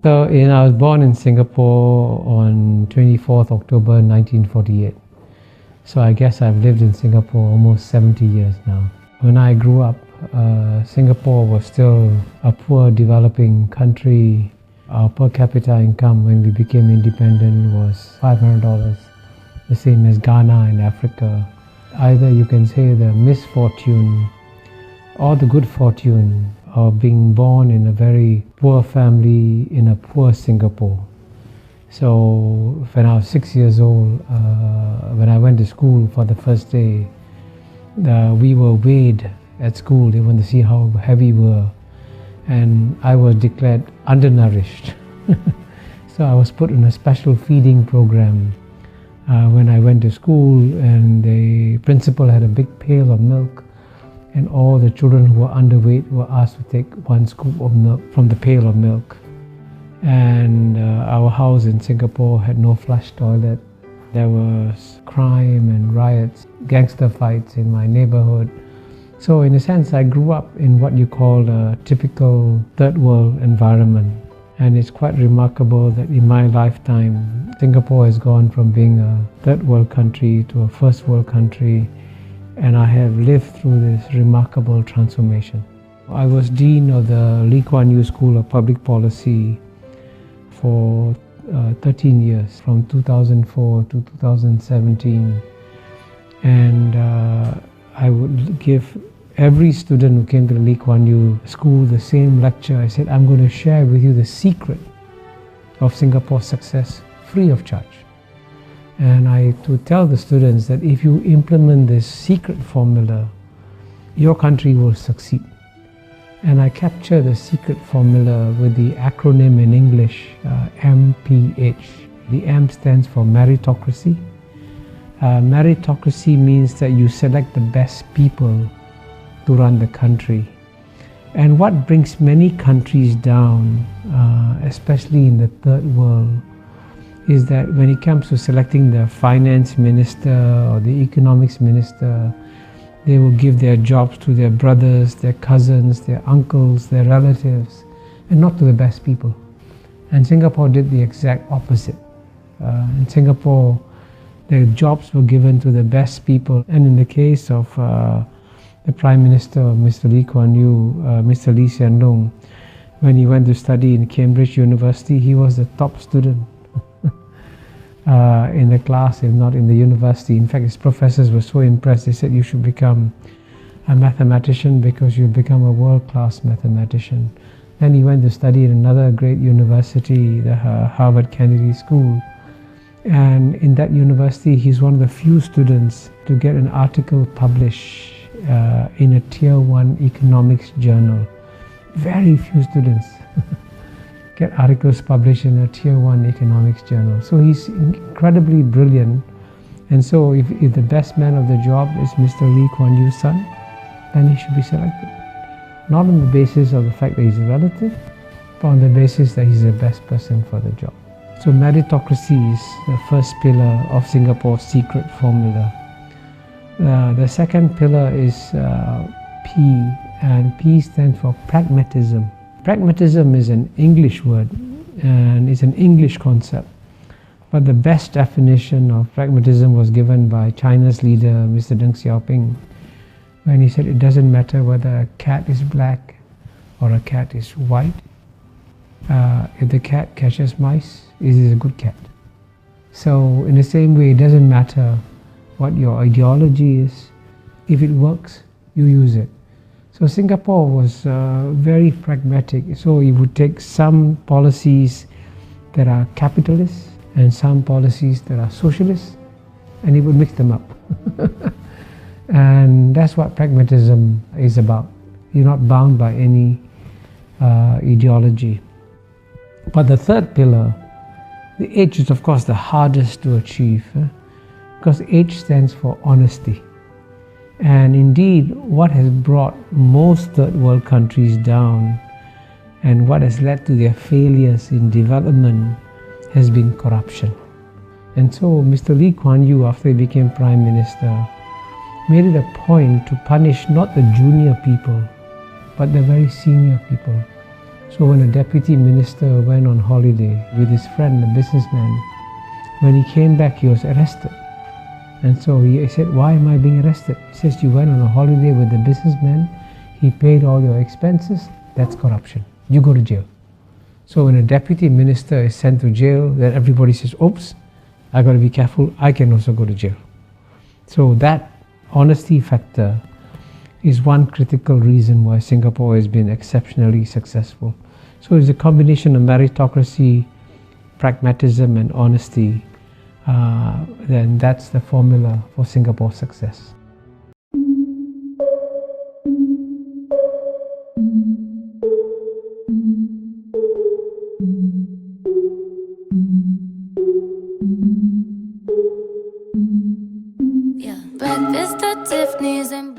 So I was born in Singapore on 24th October 1948. So I guess I've lived in Singapore almost 70 years now. When I grew up, Singapore was still a poor developing country. Our per capita income when we became independent was $500, the same as Ghana in Africa. Either you can say the misfortune or the good fortune of being born in a very poor family in a poor Singapore. So when I was 6 years old, when I went to school for the first day, we were weighed at school. They wanted to see how heavy we were. And I was declared undernourished. So I was put in a special feeding program when I went to school, and the principal had a big pail of milk, and all the children who were underweight were asked to take one scoop of milk from the pail of milk. And our house in Singapore had no flush toilet. There was crime and riots, gangster fights in my neighborhood. So in a sense, I grew up in what you call a typical third world environment. And it's quite remarkable that in my lifetime, Singapore has gone from being a third world country to a first world country. And I have lived through this remarkable transformation. I was Dean of the Lee Kuan Yew School of Public Policy for 13 years, from 2004 to 2017. And I would give every student who came to the Lee Kuan Yew School the same lecture. I said, I'm going to share with you the secret of Singapore's success free of charge. And I to tell the students that if you implement this secret formula, your country will succeed. And I capture the secret formula with the acronym in English, MPH. The M stands for Meritocracy. Meritocracy means that you select the best people to run the country. And what brings many countries down, especially in the third world, is that when it comes to selecting the finance minister or the economics minister, they will give their jobs to their brothers, their cousins, their uncles, their relatives, and not to the best people. And Singapore did the exact opposite. In Singapore, the jobs were given to the best people. And in the case of the Prime Minister, Mr. Lee Kuan Yew, Mr. Lee Hsien Loong, when he went to study in Cambridge University, he was the top student in the class, if not in the university. In fact, his professors were so impressed, they said, you should become a mathematician because you'll become a world-class mathematician. Then he went to study in another great university, the Harvard Kennedy School. And in that university, he's one of the few students to get an article published in a Tier 1 economics journal. Very few students get articles published in a Tier 1 economics journal. So he's incredibly brilliant. And so if the best man of the job is Mr. Lee Kuan Yew's son, then he should be selected. Not on the basis of the fact that he's a relative, but on the basis that he's the best person for the job. So meritocracy is the first pillar of Singapore's secret formula. The second pillar is P, and P stands for pragmatism. Pragmatism is an English word, and it's an English concept. But the best definition of pragmatism was given by China's leader, Mr. Deng Xiaoping, when he said it doesn't matter whether a cat is black or a cat is white. If the cat catches mice, it is a good cat. So in the same way, it doesn't matter what your ideology is. If it works, you use it. So Singapore was very pragmatic. So it would take some policies that are capitalist and some policies that are socialist, and it would mix them up. And that's what pragmatism is about. You're not bound by any ideology. But the third pillar, the H, is of course the hardest to achieve, because H stands for honesty. And indeed, what has brought most third world countries down and what has led to their failures in development has been corruption. And so Mr. Lee Kuan Yew, after he became Prime Minister, made it a point to punish not the junior people, but the very senior people. So when a deputy minister went on holiday with his friend, a businessman, when he came back, he was arrested. And so he said, why am I being arrested? He says, you went on a holiday with the businessman, he paid all your expenses, that's corruption. You go to jail. So when a deputy minister is sent to jail, then everybody says, oops, I got to be careful, I can also go to jail. So that honesty factor is one critical reason why Singapore has been exceptionally successful. So it's a combination of meritocracy, pragmatism and honesty. Then that's the formula for Singapore's success. Breakfast at Tiffany's and